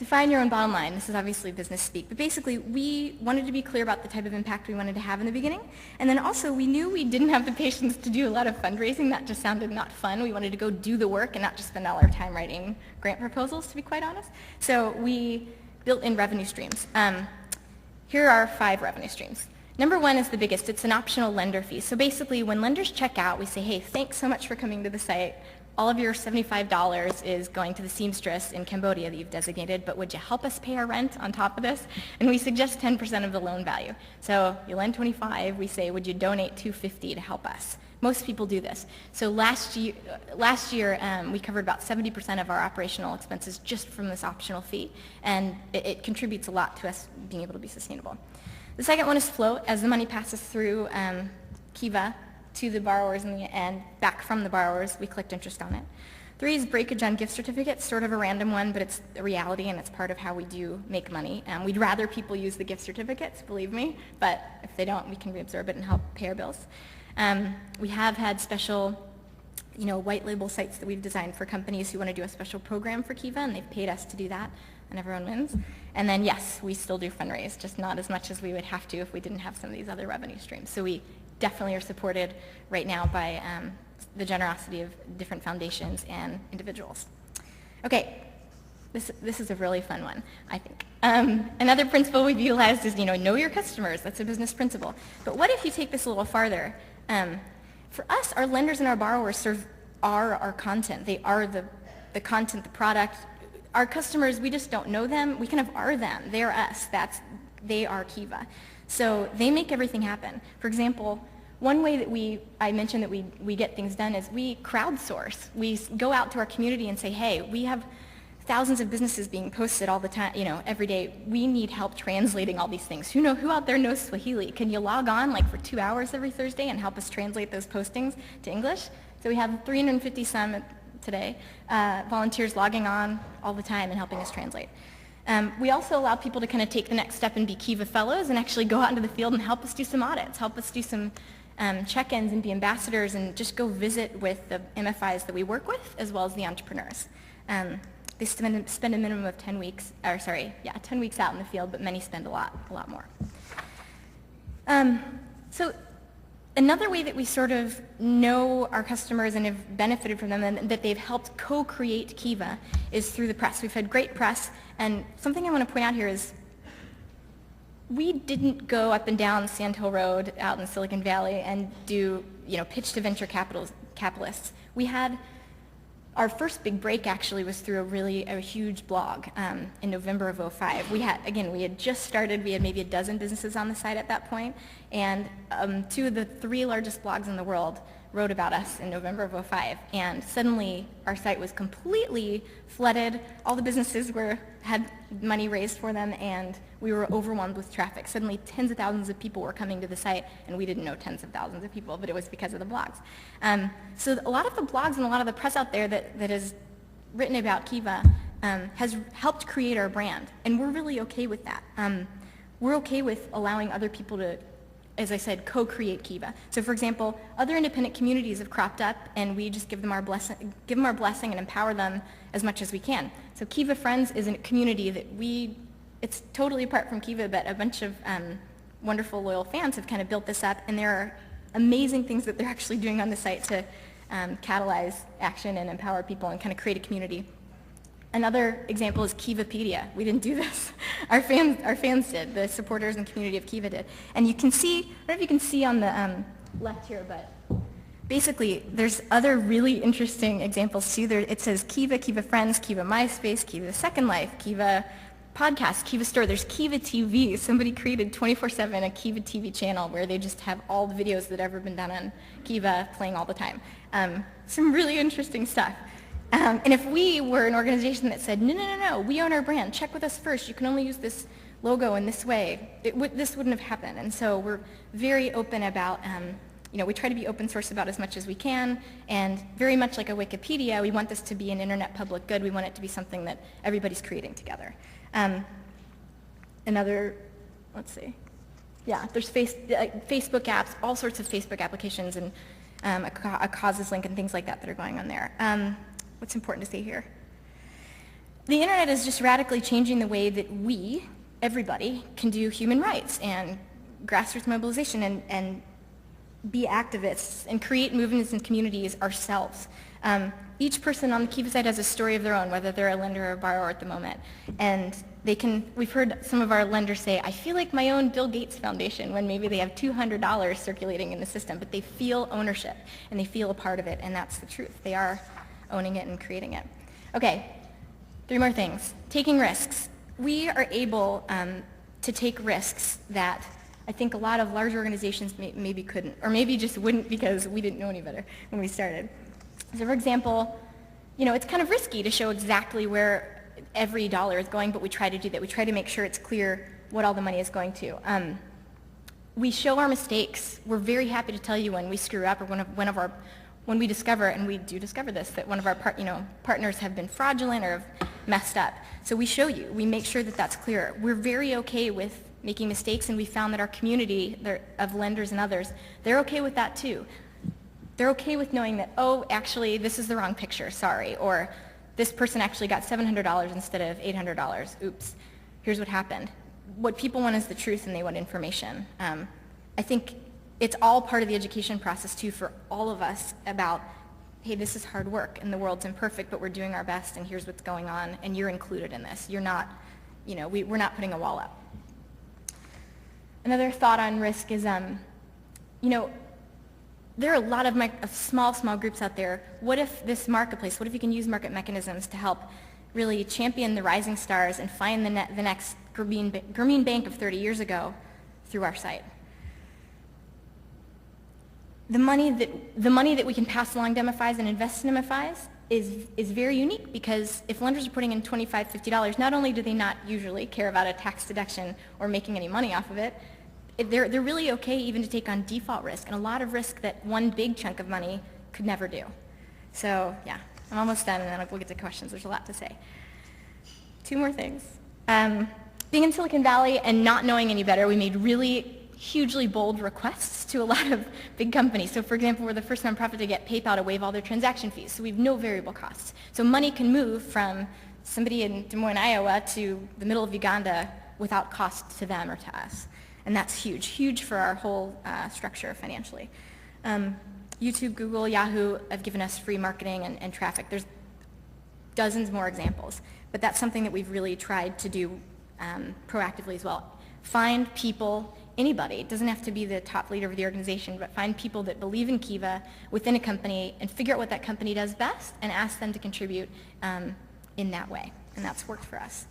define your own bottom line. This is obviously business speak, but basically we wanted to be clear about the type of impact we wanted to have in the beginning, and then also we knew we didn't have the patience to do a lot of fundraising. That just sounded not fun. We wanted to go do the work and not just spend all our time writing grant proposals, to be quite honest. So we built in revenue streams. Here are 5 revenue streams. Number 1 is the biggest. It's an optional lender fee. So basically when lenders check out, we say, hey, thanks so much for coming to the site. All of your $75 is going to the seamstress in Cambodia that you've designated, but would you help us pay our rent on top of this? And we suggest 10% of the loan value. So you lend 25, we say, would you donate $250 to help us? Most people do this. So last year we covered about 70% of our operational expenses just from this optional fee, and it contributes a lot to us being able to be sustainable. The second one is float. As the money passes through Kiva to the borrowers and back from the borrowers, we collect interest on it. 3 is breakage on gift certificates, sort of a random one, but it's a reality and it's part of how we do make money. We'd rather people use the gift certificates, believe me, but if they don't, we can reabsorb it and help pay our bills. We have had special, white label sites that we've designed for companies who want to do a special program for Kiva, and they've paid us to do that, and everyone wins. And then, yes, we still do fundraise, just not as much as we would have to if we didn't have some of these other revenue streams. So we definitely are supported right now by the generosity of different foundations and individuals. Okay, this is a really fun one, I think. Another principle we've utilized is, know your customers. That's a business principle. But what if you take this a little farther? For us, our lenders and our borrowers are our content. They are the content, the product. Our customers, we just don't know them. We kind of are them. They are us. They are Kiva. So they make everything happen. For example, one way that I mentioned that we get things done is we crowdsource. We go out to our community and say, hey, we have thousands of businesses being posted all the time, every day. We need help translating all these things. Who out there knows Swahili? Can you log on for 2 hours every Thursday and help us translate those postings to English? So we have 350 some today, volunteers logging on all the time and helping us translate. We also allow people to kind of take the next step and be Kiva fellows and actually go out into the field and help us do some audits, help us do some check-ins and be ambassadors and just go visit with the MFIs that we work with as well as the entrepreneurs. They spend a minimum of 10 weeks out in the field, but many spend a lot more. So another way that we sort of know our customers and have benefited from them and that they've helped co-create Kiva is through the press. We've had great press, and something I want to point out here is we didn't go up and down Sand Hill Road out in Silicon Valley and do, pitch to venture capitalists. We had our first big break actually was through a huge blog in November of 2005. We had just started. We had maybe a dozen businesses on the site at that point, and 2 of the 3 largest blogs in the world wrote about us in November of 2005. And suddenly our site was completely flooded. All the businesses had money raised for them, and we were overwhelmed with traffic. Suddenly tens of thousands of people were coming to the site, and we didn't know tens of thousands of people, but it was because of the blogs. So a lot of the blogs and a lot of the press out there that is written about Kiva has helped create our brand, and we're really okay with that. We're okay with allowing other people to, as I said, co-create Kiva. So for example, other independent communities have cropped up, and we just give them our blessing and empower them as much as we can. So Kiva Friends is a community that it's totally apart from Kiva, but a bunch of wonderful, loyal fans have kind of built this up, and there are amazing things that they're actually doing on the site to catalyze action and empower people and kind of create a community. Another example is Kivapedia. We didn't do this. Our fans did. The supporters and community of Kiva did. And you can see, I don't know if you can see on the left here, but basically there's other really interesting examples too. It says Kiva, Kiva Friends, Kiva MySpace, Kiva Second Life, Kiva Podcast, Kiva Store. There's Kiva TV. Somebody created 24/7 a Kiva TV channel where they just have all the videos that have ever been done on Kiva playing all the time. Some really interesting stuff. And if we were an organization that said, no, we own our brand, check with us first, you can only use this logo in this way, this wouldn't have happened. And so we're very open about, we try to be open source about as much as we can, and very much like a Wikipedia, we want this to be an internet public good. We want it to be something that everybody's creating together. There's Facebook apps, all sorts of Facebook applications, and a causes link and things like that are going on there. What's important to say here? The internet is just radically changing the way that we, everybody, can do human rights and grassroots mobilization and be activists and create movements and communities ourselves. Each person on the Kiva side has a story of their own, whether they're a lender or a borrower at the moment. And we've heard some of our lenders say, I feel like my own Bill Gates Foundation, when maybe they have $200 circulating in the system, but they feel ownership and they feel a part of it, and that's the truth. They are owning it and creating it. Okay, 3 more things. Taking risks. We are able to take risks that I think a lot of large organizations maybe couldn't, or maybe just wouldn't because we didn't know any better when we started. So for example, it's kind of risky to show exactly where every dollar is going, but we try to do that. We try to make sure it's clear what all the money is going to. We show our mistakes. We're very happy to tell you when we screw up or when we discover, and we do discover this, that one of our partners have been fraudulent or have messed up. So we show you. We make sure that that's clear. We're very okay with making mistakes, and we found that our community of lenders and others, they're okay with that too. They're okay with knowing that, oh, actually, this is the wrong picture, sorry, or this person actually got $700 instead of $800. Oops, here's what happened. What people want is the truth, and they want information. I think it's all part of the education process too for all of us about, hey, this is hard work, and the world's imperfect, but we're doing our best, and here's what's going on, and you're included in this. You're not, we're not putting a wall up. Another thought on risk is, there are a lot of small groups out there. What if this marketplace, what if you can use market mechanisms to help really champion the rising stars and find the next Grameen Bank of 30 years ago through our site? The money that we can pass along to MFIs and invest in MFIs is very unique, because if lenders are putting in $25, $50, not only do they not usually care about a tax deduction or making any money off of it, they're really okay even to take on default risk, and a lot of risk that one big chunk of money could never do. So yeah, I'm almost done, and then we'll get to questions. There's a lot to say. 2 more things. Being in Silicon Valley and not knowing any better, we made really hugely bold requests to a lot of big companies. So for example, we're the first nonprofit to get PayPal to waive all their transaction fees, so we have no variable costs. So money can move from somebody in Des Moines, Iowa to the middle of Uganda without cost to them or to us. And that's huge for our whole structure financially. YouTube, Google, Yahoo have given us free marketing and traffic. There's dozens more examples, but that's something that we've really tried to do proactively as well. Find people, anybody, it doesn't have to be the top leader of the organization, but find people that believe in Kiva within a company and figure out what that company does best and ask them to contribute in that way. And that's worked for us.